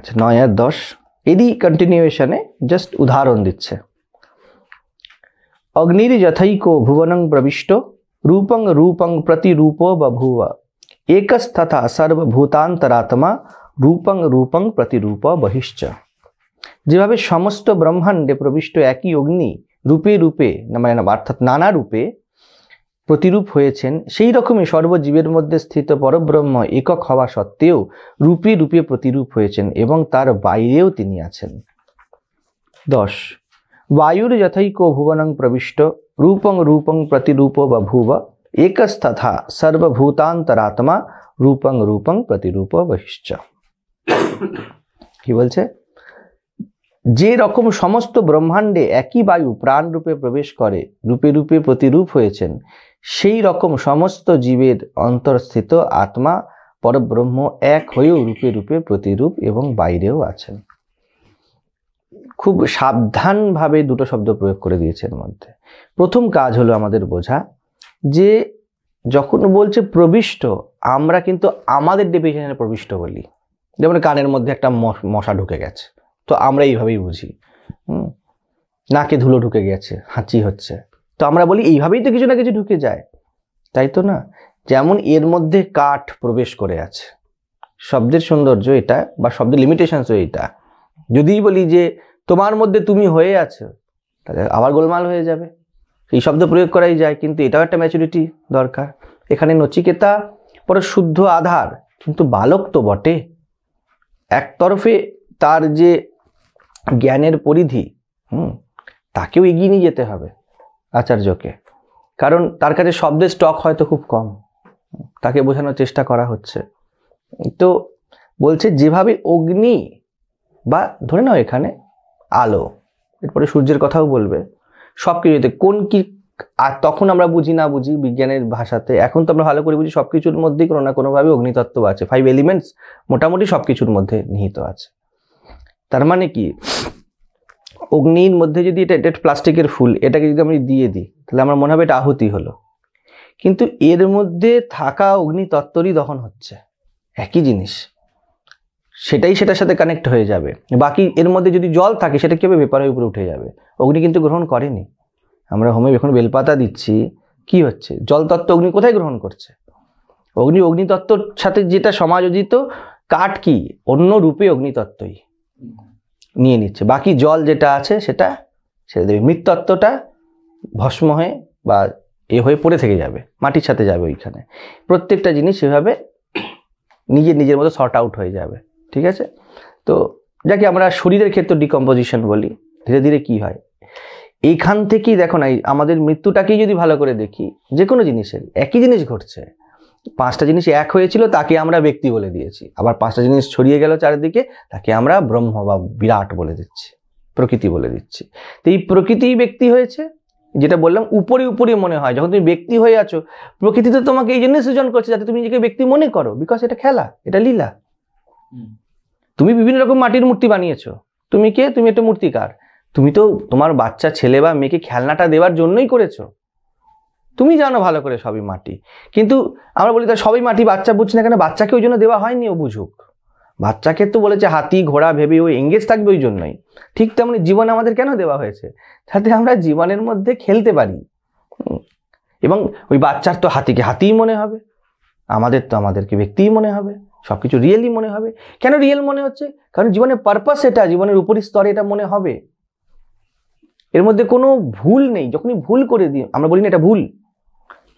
আচ্ছা 9 আর 10 এরই কন্টিনিউয়েশনে জাস্ট উদাহরণ দিচ্ছে। অগ্নির যথৈকো ভুবনং প্রবিষ্ট রূপং রূপং প্রতিরূপো বভূব একস্তথা সর্বভূতান্তরাত্মা রূপং রূপং প্রতিরূপ বহিশ্চ। যেভাবে সমস্ত ব্রহ্মাণ্ডে প্রবিষ্ট একই অগ্নি রূপে রূপে মানে অর্থাৎ নানা রূপে প্রতিরূপ হয়েছেন, সেই রকমই সর্বজীবের মধ্যে স্থিত পরব্রহ্ম একক হওয়া সত্ত্বেও রূপে রূপে প্রতিরূপ হয়েছেন এবং তার বাইরেও তিনি আছেন। 10 বায়ুর যথৈকো ভুবনং প্রবিষ্ট রূপং রূপং প্রতিরূপ বভূব একস্তথা সর্বভূতান্তরাত্মা রূপং রূপং প্রতিরূপ বহিশ্চ। কি বলছে? যে রকম সমস্ত ব্রহ্মাণ্ডে একই বায়ু প্রাণ রূপে প্রবেশ করে রূপে রূপে প্রতিরূপ হয়েছেন, সেই রকম সমস্ত জীবের অন্তর্স্থিত আত্মা পরব্রহ্ম এক হয়েও রূপে রূপে প্রতিরূপ এবং বাইরেও আছেন। খুব সাবধানভাবে দুটো শব্দ প্রয়োগ করে দিয়েছে এর মধ্যে। প্রথম কাজ হলো আমাদের বোঝা যে যখন বলছে প্রবিষ্ট, আমরা কিন্তু আমাদের ডেফিনেশনে প্রবিষ্ট বলি। যেমন কানের মধ্যে একটা মশা ঢুকে গেছে, তো আমরা এইভাবেই বুঝি। নাকে ধুলো ঢুকে গেছে, হাঁচি হচ্ছে, তো আমরা বলি এইভাবেই তো কিছু না কিছু ঢুকে যায়, তাই তো না? যেমন এর মধ্যে কাঠ প্রবেশ করে আছে, শব্দের সৌন্দর্য এটা বা শব্দের লিমিটেশনসও এটা। যদি বলি যে তোমার মধ্যে তুমি হয়ে আছো, তাহলে আবার গোলমাল হয়ে যাবে। এই শব্দ প্রয়োগ করাই যায়, কিন্তু এটাও একটা ম্যাচুরিটি দরকার। এখানে নচিকেতা পরে শুদ্ধ আধার, কিন্তু বালক তো বটে। একতরফে তার যে জ্ঞানের পরিধি, তাকেও এগিয়ে নিয়ে যেতে হবে আচার্যকে, কারণ তার কাছে শব্দের স্টক হয়তো খুব কম, তাকে বোঝানোর চেষ্টা করা হচ্ছে। তো বলছে যেভাবে অগ্নি বা ধরে নাও এখানে আলো, এরপরে সূর্যের কথাও বলবে, সব কিছুতে কোন কি, আর তখন আমরা বুঝি না বুঝি বিজ্ঞানের ভাষাতে, এখন তো আমরা ভালো করে বুঝি সব কিছুর মধ্যেই কোনো না কোনোভাবে অগ্নিতত্ত্ব আছে। 5 এলিমেন্টস মোটামুটি সব কিছুর মধ্যে নিহিত আছে। তার মানে কি, অগ্নির মধ্যে যদি এটা প্লাস্টিকের ফুল, এটাকে যদি আমি দিয়ে দিই, তাহলে আমার মনে হবে এটা আহুতি হলো, কিন্তু এর মধ্যে থাকা অগ্নিতত্ত্বরই দহন হচ্ছে, একই জিনিস, সেটাই সেটার সাথে কানেক্ট হয়ে যাবে। বাকি এর মধ্যে যদি জল থাকে, সেটা কীভাবে ব্যাপার হয়ে উপরে উঠে যাবে। অগ্নি কিন্তু গ্রহণ করেনি। আমরা হোমে এখন বেলপাতা দিচ্ছি, কি হচ্ছে? জল তত্ত্ব অগ্নি কোথায় গ্রহণ করছে? অগ্নিতত্ত্বর সাথে যেটা সমাযোজিত, কাঠ কি অন্য রূপে অগ্নিতত্ত্বই নিয়ে নিচ্ছে, বাকি জল যেটা আছে সেটা ছেড়ে দেবে। মৃৎতত্ত্বটা ভস্ম হয়ে বা এ হয়ে পড়ে থেকে যাবে, মাটির সাথে যাবে ওইখানে। প্রত্যেকটা জিনিস সেভাবে নিজের মতো শর্ট আউট হয়ে যাবে, ঠিক আছে? তো যাকে আমরা শরীরের ক্ষেত্রে ডিকম্পোজিশন বলি, ধীরে ধীরে কি হয় এইখান থেকেই দেখো না, আমাদের মৃত্যুটাকেই যদি ভালো করে দেখি, যে কোনো জিনিসের একই জিনিস ঘটছে। 5টা জিনিস এক হয়েছিল, তাকে আমরা ব্যক্তি বলে দিয়েছি, আবার 5টা জিনিস ছড়িয়ে গেল চারিদিকে, তাকে আমরা ব্রহ্ম বা বিরাট বলে দিচ্ছি, প্রকৃতি বলে দিচ্ছি। তো এই প্রকৃতিই ব্যক্তি হয়েছে, যেটা বললাম উপরে উপরে মনে হয়। যখন তুমি ব্যক্তি হয়ে আছো, প্রকৃতি তো তোমাকে এই জন্য সৃজন করছে যাতে তুমি নিজেকে ব্যক্তি মনে করো, বিকজ এটা খেলা, এটা লীলা। তুমি বিভিন্ন রকম মাটির মূর্তি বানিয়েছো, তুমি কে? তুমি একটা মূর্তিকার। তুমি তো তোমার বাচ্চা ছেলে বা মেয়েকে খেলনাটা দেওয়ার জন্যই করেছো, তুমি জানো ভালো করে সবই মাটি। কিন্তু আমরা বলি তার সবই মাটি, বাচ্চা বুঝছে না কেন? বাচ্চাকে ওই জন্য দেওয়া হয়নি ও বুঝুক। বাচ্চাকে তো বলেছে হাতি ঘোড়া ভেবে ও এঙ্গেজ থাকবে ওই জন্যই। ঠিক তেমনি জীবন আমাদের কেন দেওয়া হয়েছে? যাতে আমরা জীবনের মধ্যে খেলতে পারি। এবং ওই বাচ্চার তো হাতিকে হাতিই মনে হবে, আমাদের তো আমাদেরকে ব্যক্তিই মনে হবে, সবকিছু রিয়েলি মনে হবে। কেন রিয়েল মনে হচ্ছে? কারণ জীবনের পারপাস এটা, জীবনের উপরি স্তরে এটা মনে হবে। এর মধ্যে কোনো ভুল নেই। যখনই ভুল করে দিই, আমরা বলি না এটা ভুল,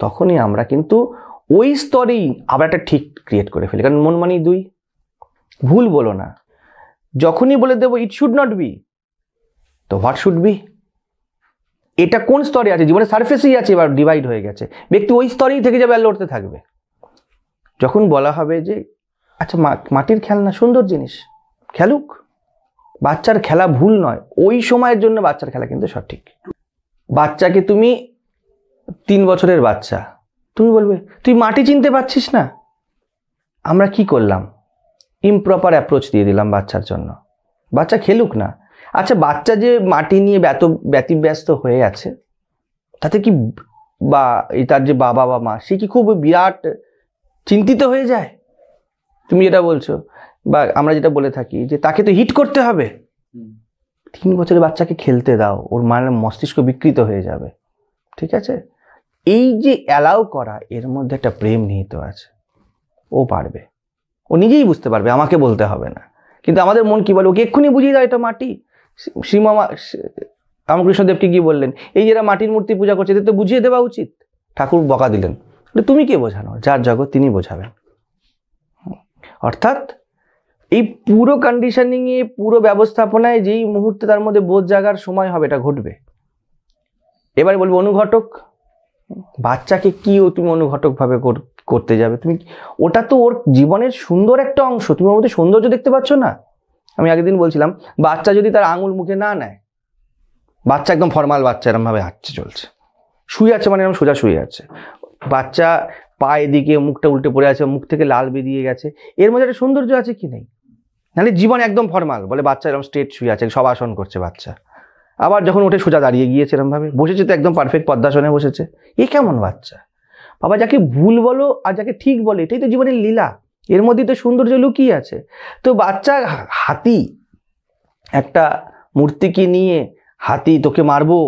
তখনই আমরা কিন্তু ওই স্তরেই আবার একটা ঠিক ক্রিয়েট করে ফেলি। কারণ মন মানেই 2, ভুল বলো না। যখনই বলে দেবো ইট শুড নট বি, তো হোয়াট শুড বি, এটা কোন স্তরে আছে? জীবনের সারফেসেই আছে, এবার ডিভাইড হয়ে গেছে। ব্যক্তি ওই স্তরেই থেকে যাবে আর লড়তে থাকবে। যখন বলা হবে যে আচ্ছা মাটির খেলনা সুন্দর জিনিস, খেলুক, বাচ্চার খেলা ভুল নয়, ওই সময়ের জন্য বাচ্চার খেলা কিন্তু সঠিক। বাচ্চাকে তুমি 3 বছরের বাচ্চা, তুমি বলবে তুই মাটি চিনতে পারছিস না। আমরা কি করলাম? ইমপ্রপার অ্যাপ্রোচ দিয়ে দিলাম বাচ্চার জন্য। বাচ্চা খেলুক না। আচ্ছা বাচ্চা যে মাটি নিয়ে ব্যতিব্যস্ত হয়ে আছে, তাতে কি বা তার যে বাবা বা মা, সে কি খুব বিরাট চিন্তিত হয়ে যায়? তুমি যেটা বলছো বা আমরা যেটা বলে থাকি যে তাকে তো হিট করতে হবে, 3 বছরের বাচ্চাকে খেলতে দাও, ওর মানে মস্তিষ্ক বিকৃত হয়ে যাবে, ঠিক আছে? এই যে অ্যালাউ করা, এর মধ্যে একটা প্রেম নিহিত আছে। ও পারবে, ও নিজেই বুঝতে পারবে, আমাকে বলতে হবে না। কিন্তু আমাদের মন কি বলে, ওকে এক্ষুনি বুঝিয়ে দাও এটা মাটি। রামকৃষ্ণদেবকে কি বললেন, এই যারা মাটির মূর্তি পূজা করছে এদের তো বুঝিয়ে দেওয়া উচিত। ঠাকুর বকা দিলেন, তুমি কে বোঝানো, যার জগৎ তিনি বোঝাবেন। অর্থাৎ এই পুরো কন্ডিশনিংয়ে, পুরো ব্যবস্থাপনায় যেই মুহূর্তে তার মধ্যে বোধ জাগার সময় হবে, এটা ঘটবে। এবারে বলবো অনুঘটক, বাচ্চাকে কি তুমি অনুঘটক ভাবে করতে যাবে? তুমি ওটা তো ওর জীবনের সুন্দর একটা অংশ, তুমি ওর মধ্যে সৌন্দর্য দেখতে পাচ্ছ না? আমি আগের দিন বলছিলাম, বাচ্চা যদি তার আঙুল মুখে না নেয়, বাচ্চা একদম ফর্মাল বাচ্চা এরম ভাবে হাঁটছে চলছে, শুয়ে আছে, মানে এরকম সোজা শুয়ে আছে, বাচ্চা পা এদিকে, মুখটা উল্টে পড়ে আছে, মুখ থেকে লাল বেরিয়ে গেছে, এর মধ্যে একটা সৌন্দর্য আছে কি নেই? নাহলে জীবন একদম ফর্মাল, বলে বাচ্চা এরকম স্ট্রেট শুয়ে আছে, সব আসন করছে বাচ্চা, আবার যখন উঠে সোজা দাঁড়িয়ে গিয়েছে এরম ভাবে বসেছে, তো একদম পারফেক্ট পদ্মাসনে বসেছে। এ কেমন বাচ্চা? বাবা, যাকে ভুল বলো আর যাকে ঠিক বলে, এটাই তো জীবনের লীলা, এর মধ্যেই তো সৌন্দর্য লুকিয়ে আছে। তো বাচ্চা হাতি, একটা মূর্তিকে নিয়ে, হাতি তোকে মারবো,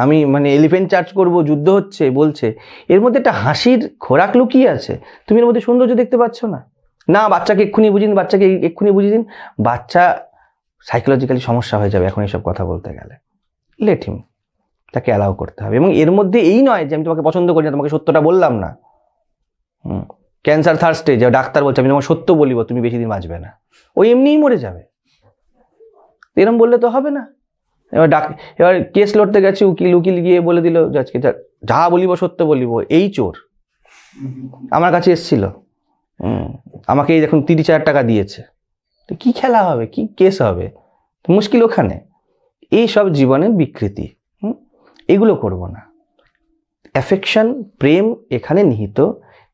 আমি মানে এলিফেন্ট চার্জ করব, যুদ্ধ হচ্ছে বলছে, এর মধ্যে একটা হাসির খোরাক লুকিয়ে আছে, তুমি এর মধ্যে সৌন্দর্য দেখতে পাচ্ছ না? না, বাচ্চাকে এক্ষুনি বুঝিয়ে দিন, বাচ্চাকে এক্ষুনি বুঝিয়ে দিন, বাচ্চা সাইকোলজিক্যালি সমস্যা হয়ে যাবে এখন এইসব কথা বলতে গেলে। লেট হিম, তাকে অ্যালাউ করতে হবে। এবং এর মধ্যে এই নয় যে আমি তোমাকে পছন্দ করি না, তোমাকে সত্যটা বললাম না। ক্যান্সার থার্ড স্টেজ, ডাক্তার বলছে আমি তোমাকে সত্য বলিব, তুমি বেশি দিন বাঁচবে না, ওই এমনিই মরে যাবে। এরম বললে তো হবে না। এবার কেস লড়তে গেছে, উকিল গিয়ে বলে দিল আজকে যা বলিব সত্য বলিব, এই চোর আমার কাছে এসেছিল, আমাকে এই দেখুন 30,000 টাকা দিয়েছে, তো কি খেলা হবে, কি কেস হবে? মুশকিল ওখানে। এই সব জীবনের বিকৃতি, এগুলো করব না। অ্যাফেকশন, প্রেম এখানে নিহিত,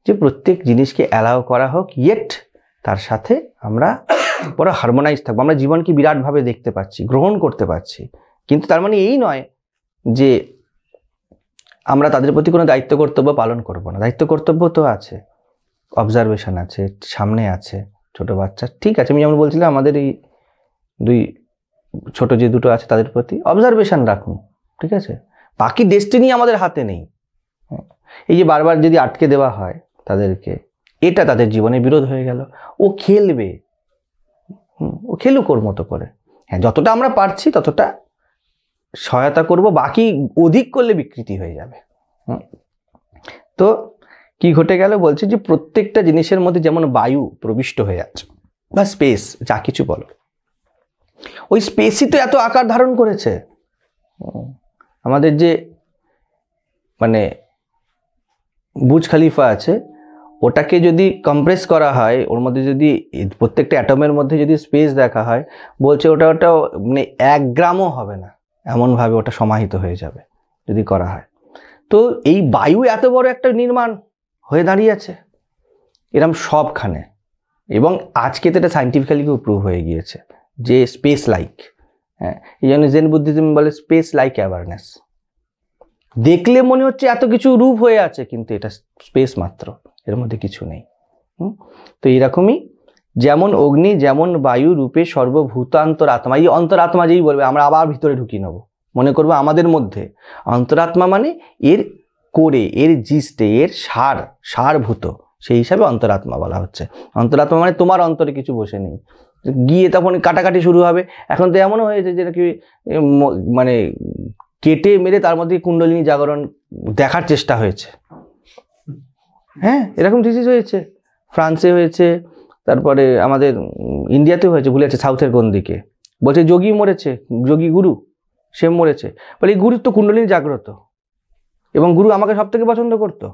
যে প্রত্যেক জিনিসকে অ্যালাউ করা হোক, ইয়েট তার সাথে আমরা পুরো হারমোনাইজ থাকবো। আমরা জীবনকে বিরাটভাবে দেখতে পাচ্ছি, গ্রহণ করতে পারছি, কিন্তু তার মানে এই নয় যে আমরা তাদের প্রতি কোনো দায়িত্ব কর্তব্য পালন করব না। দায়িত্ব কর্তব্য তো আছে, অবজারভেশন আছে, সামনে আছে ছোট বাচ্চা, ঠিক আছে। আমি যেমন বলছিলাম, আমাদের এই 2 ছোট যে দুটো আছে তাদের প্রতি অবজারভেশন রাখুন, ঠিক আছে? বাকি ডেস্টিনি আমাদের হাতে নেই। এই যে বারবার যদি আটকে দেওয়া হয় তাদেরকে, এটা তাদের জীবনে বিরোধ হয়ে গেল। ও খেলবে, ও খেলুক ওর মতো করে। হ্যাঁ, যতটা আমরা পারছি ততটা সহায়তা করব, বাকি অধিক করলে বিকৃতি হয়ে যাবে। তো কি ঘটে গেল বলছে যে প্রত্যেকটা জিনিসের মধ্যে যেমন বায়ু প্রবিষ্ট হয়ে আছে, বা স্পেস, যা কিছু বলো, ওই স্পেসই তো এত আকার ধারণ করেছে। আমাদের যে মানে বুর্জ খলিফা আছে, ওটাকে যদি কম্প্রেস করা হয়, ওর মধ্যে যদি প্রত্যেকটা অ্যাটমের মধ্যে যদি স্পেস দেখা হয়, বলছে ওটা মানে 1 গ্রামও হবে না, এমনভাবে ওটা সমাহিত হয়ে যাবে যদি করা হয়। তো এই বায়ু এত বড় একটা নির্মাণ হয়ে দাঁড়িয়েছে এরম সবখানে, এবং আজকে তো এটা সাইন্টিফিক্যালি প্রুভ হয়ে গিয়েছে যে স্পেস লাইক। হ্যাঁ, এই জন্য জেন বুদ্ধিজম বলে স্পেস লাইক অ্যাওয়ারনেস। দেখলে মনে হচ্ছে এত কিছু রূপ হয়ে আছে, কিন্তু এটা স্পেস মাত্র, এর মধ্যে কিছু নেই। তো এইরকমই যেমন অগ্নি, যেমন বায়ু রূপে সর্বভূত অন্তরাত্মা। এই অন্তরাত্মা যেই বলবে আমরা আবার ভিতরে ঢুকিয়ে নেব, মনে করবো আমাদের মধ্যে অন্তরাত্মা মানে এর কোরে, এর জিস্টে, এর সারভূত, সেই হিসাবে অন্তরাত্মা বলা হচ্ছে। অন্তরাত্মা মানে তোমার অন্তরে কিছু বসে নেই, গিয়ে তখন কাটাকাটি শুরু হবে। এখন তো এমনও হয়েছে যেটা কি মানে কেটে মেরে তার মধ্যে কুণ্ডলিনী জাগরণ দেখার চেষ্টা হয়েছে। হ্যাঁ, এরকম ডিজিজ হয়েছে, ফ্রান্সে হয়েছে, তারপরে আমাদের ইন্ডিয়াতেও হয়েছে, ভুলে আছে সাউথের কোন দিকে। বলছে যোগী মরেছে, যোগী গুরু সে মরেছে, বলে এই গুরুর তো কুণ্ডলিনী জাগ্রত, এবং গুরু আমাকে সব থেকে পছন্দ করতো,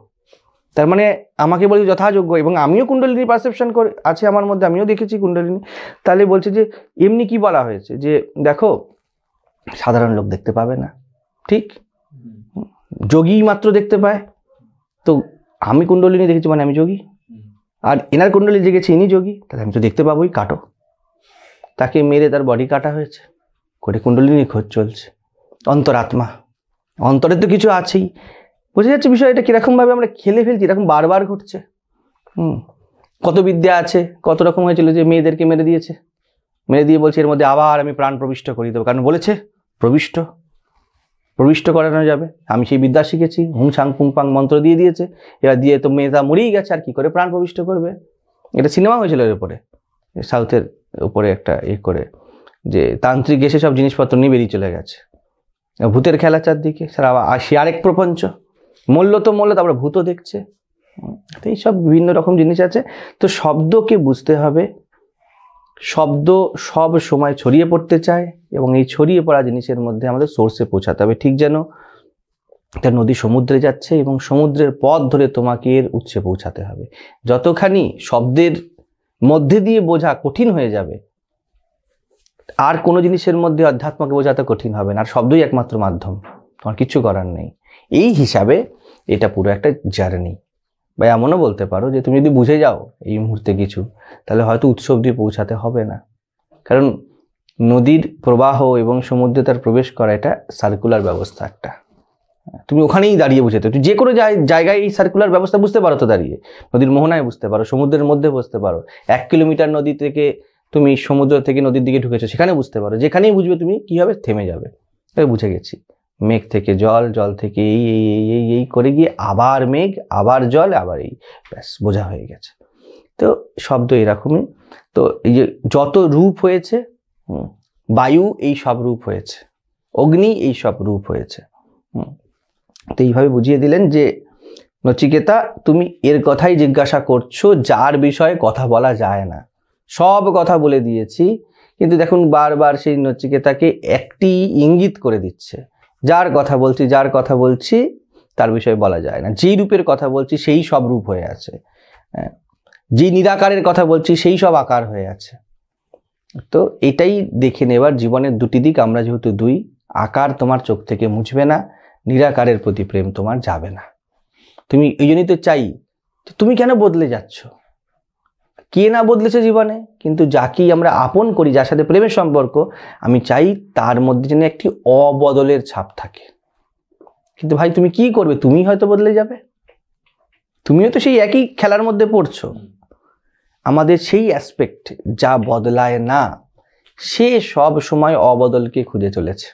তার মানে আমাকে বলে যথাযোগ্য, এবং আমিও কুণ্ডলিনী পারসেপশন করে আছে আমার মধ্যে, আমিও দেখেছি কুণ্ডলিনী। তাহলে বলছে যে এমনি কি বলা হয়েছে যে দেখো সাধারণ লোক দেখতে পাবে না, ঠিক, যোগী মাত্র দেখতে পায়। তো আমি কুণ্ডলিনী দেখেছি মানে আমি যোগী, আর এনার কুণ্ডলী জেগেছে ইনি যোগী, তাহলে আমি তো দেখতে পাবোই। কাটো, তাকে মেরে তার বডি কাটা হয়েছে, করে কুণ্ডলিনী খোঁজ চলছে। অন্তরাত্মা, অন্তরে তো কিছু আছেই। বোঝা যাচ্ছে বিষয়টা কিরকমভাবে আমরা খেলে ফেলছি, এরকম বারবার ঘটছে। কত বিদ্যা আছে, কত রকম হয়েছিল যে মেয়েদেরকে মেরে দিয়েছে, মেরে দিয়ে বলছে এর মধ্যে আবার আমি প্রাণ প্রবিষ্ট করিয়ে দেবো, কারণ বলেছে প্রবিষ্ট করানো যাবে, আমি সেই বিদ্যা শিখেছি, হুং ছাং পুং পাং মন্ত্র দিয়ে দিয়েছে, এবার দিয়ে তো মেয়েটা মরেই গেছে, আর কি করে প্রাণ প্রবিষ্ট করবে। এটা সিনেমা হয়েছিল এর উপরে, সাউথের উপরে একটা করে, যে তান্ত্রিক এসে সব জিনিসপত্র নিয়ে বেরিয়ে চলে গেছে, ভূতের খেলা চারদিকে, সারা আসি আরেক প্রপঞ্চ, মূল্য তো মূল্য, তারপরে ভূতও দেখছে। তো এইসব বিভিন্ন রকম জিনিস আছে। তো শব্দকে বুঝতে হবে, শব্দ সব সময় ছড়িয়ে পড়তে চায়, এবং এই ছড়িয়ে পড়া জিনিসের মধ্যে আমাদের সোর্সে পৌঁছাতে হবে। ঠিক যেন একটা নদী সমুদ্রে যাচ্ছে এবং সমুদ্রের পথ ধরে তোমাকে এর উৎসে পৌঁছাতে হবে। যতখানি শব্দের মধ্যে দিয়ে বোঝা কঠিন হয়ে যাবে, আর কোনো জিনিসের মধ্যে অধ্যাত্মকে বোঝাতে কঠিন হবে না, আর শব্দই একমাত্র মাধ্যম, তোমার কিছু করার নেই। এই হিসাবে এটা পুরো একটা জার্নি। বা এমনও বলতে পারো যে তুমি যদি বুঝে যাও এই মুহূর্তে কিছু, তাহলে হয়তো উৎস অবধি পৌঁছাতে হবে না, কারণ নদীর প্রবাহ এবং সমুদ্রে তার প্রবেশ করা এটা সার্কুলার ব্যবস্থা একটা। তুমি ওখানেই দাঁড়িয়ে বুঝতে, তুমি যে কোনো জায়গায় এই সার্কুলার ব্যবস্থা বুঝতে পারো, তো দাঁড়িয়ে নদীর মোহনায় বুঝতে পারো, সমুদ্রের মধ্যে বুঝতে পারো, 1 কিলোমিটার নদী থেকে তুমি সমুদ্র থেকে নদীর দিকে ঢুকেছো সেখানে বুঝতে পারো, যেখানেই বুঝবে তুমি কি হবে, থেমে যাবে। তাই বুঝে গেছি, মেঘ থেকে জল, জল থেকে এই এই এই এই করে গিয়ে আবার মেঘ, আবার জল, আবার এই, ব্যাস বোঝা হয়ে গেছে। তো শব্দ এরকমই। তো এই যে যত রূপ হয়েছে, বায়ু এই সব রূপ হয়েছে, অগ্নি এই সব রূপ হয়েছে। তো এইভাবে বুঝিয়ে দিলেন যে নচিকেতা তুমি এর কথাই জিজ্ঞাসা করছো যার বিষয়ে কথা বলা যায় না। সব কথা বলে দিয়েছি, কিন্তু দেখুন বারবার সেই নচিকেতাকে একটি ইঙ্গিত করে দিচ্ছে, যার কথা বলছি তার বিষয়ে বলা যায় না, যেই রূপের কথা বলছি সেই সব রূপ হয়ে আছে, যে নিরাকারের কথা বলছি সেই সব আকার হয়ে আছে। তো এটাই দেখে নেবার জীবনের দুটি দিক, আমরা যেহেতু দুই, আকার তোমার চোখ থেকে মুছবে না, নিরাকারের প্রতি প্রেম তোমার যাবে না। তুমি এই জন্যই তো চাই, তুমি কেন বদলে যাচ্ছ, কে না বদলেছে জীবনে, কিন্তু যাকেই আমরা আপন করি, যার সাথে প্রেমের সম্পর্ক, আমি চাই তার মধ্যে যেন একটি অবদলের ছাপ থাকে। কিন্তু ভাই তুমি কি করবে, তুমি হয়তো বদলে যাবে, তুমিও তো সেই একই খেলার মধ্যে পড়ছো। আমাদের সেই অ্যাসপেক্ট যা বদলায় না, সে সব সময় অবদলকে খুঁজে চলেছে।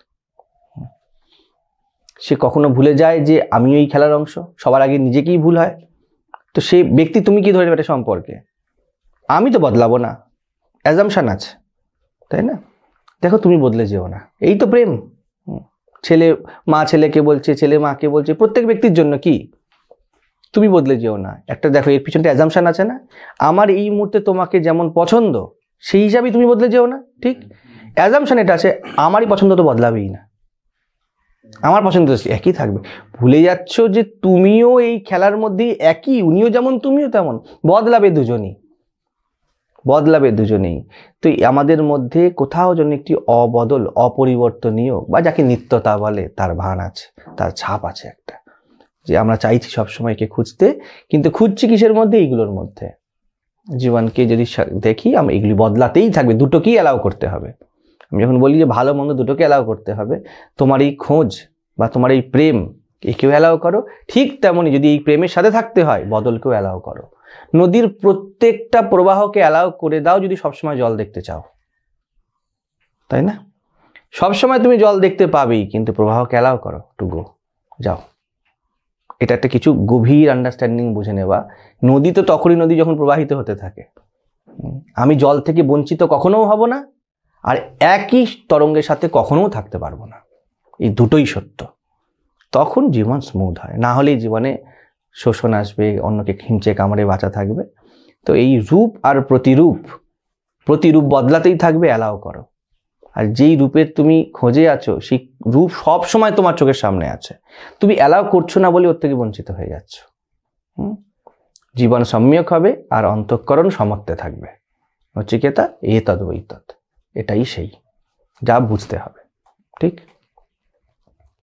সে কখনো ভুলে যায় যে আমি এই খেলার অংশ, সবার আগে নিজেকেই ভুল হয়। তো সেই ব্যক্তি তুমি কি ধরে এটা সম্পর্কে, আমি তো বদলাবো না, অ্যাজাম্পশন আছে, তাই না? দেখো তুমি বদলে যেও না, এই তো প্রেম। ছেলে মা ছেলেকে বলছে, ছেলে মাকে বলছে, প্রত্যেক ব্যক্তির জন্য কি তুমি বদলে যেও না। একটা দেখো এর পিছনটা অ্যাজাম্পশন আছে না, আমার এই মুহূর্তে তোমাকে যেমন পছন্দ সেই হিসাবেই তুমি বদলে যেও না, ঠিক? অ্যাজাম্পশন এটা আছে, আমারই পছন্দ তো বদলাবেই না, আমার পছন্দ একই থাকবে। ভুলে যাচ্ছ যে তুমিও এই খেলার মধ্যেই একই, উনিও যেমন তুমিও তেমন, বদলাবে দুজনেই। তো আমাদের মধ্যে কোথাও যেন একটি অবদল, অপরিবর্তনীয়, বা যাকে নিত্যতা বলে, তার ভান আছে, তার ছাপ আছে একটা, যে আমরা চাইছি সবসময়কে খুঁজতে, কিন্তু খুঁজছি কিসের মধ্যে, এইগুলোর মধ্যে। জীবনকে যদি দেখি আমরা এগুলি বদলাতেই থাকবে, দুটোকেই অ্যালাউ করতে হবে। আমি যখন বলি যে ভালো মন্দ দুটোকে অ্যালাউ করতে হবে, তোমার এই খোঁজ বা তোমার এই প্রেম একেও অ্যালাউ করো, ঠিক তেমনই যদি এই প্রেমের সাথে থাকতে হয় বদলকেও অ্যালাউ করো। নদীর প্রত্যেকটা প্রবাহকে অ্যালাউ করে দাও যদি সবসময় জল দেখতে চাও, তাই না? সবসময় তুমি জল দেখতে পাবেই, কিন্তু প্রবাহকে অ্যালাউ করো টু গো, যাও। এটা একটা কিছু গভীর আন্ডারস্ট্যান্ডিং বুঝে নেওয়া। নদী তো তখনই নদী যখন প্রবাহিত হতে থাকে। আমি জল থেকে বঞ্চিত কখনোও হব না, আর একই তরঙ্গের সাথে কখনোও থাকতে পারবো না, এই দুটোই সত্য। তখন জীবন স্মুথ হয়, না হলেই জীবনে শোষণ আসবে, অন্যকে খিঁচে কামড়ে বাঁচা থাকবে। তো এই রূপ আর প্রতিরূপ বদলাতেই থাকবে, অ্যালাউ করো। আর যেই রূপের তুমি খোঁজে আছো সেই রূপ সব সময় তোমার চোখের সামনে আছে, তুমি অ্যালাউ করছো না বলে ওর থেকে বঞ্চিত হয়ে যাচ্ছ। জীবন সম্যক হবে আর অন্তঃকরণ সমত্বে থাকবে। নচিকেতা এতদ্ বৈতৎ, এটাই সেই, যা বুঝতে হবে, ঠিক?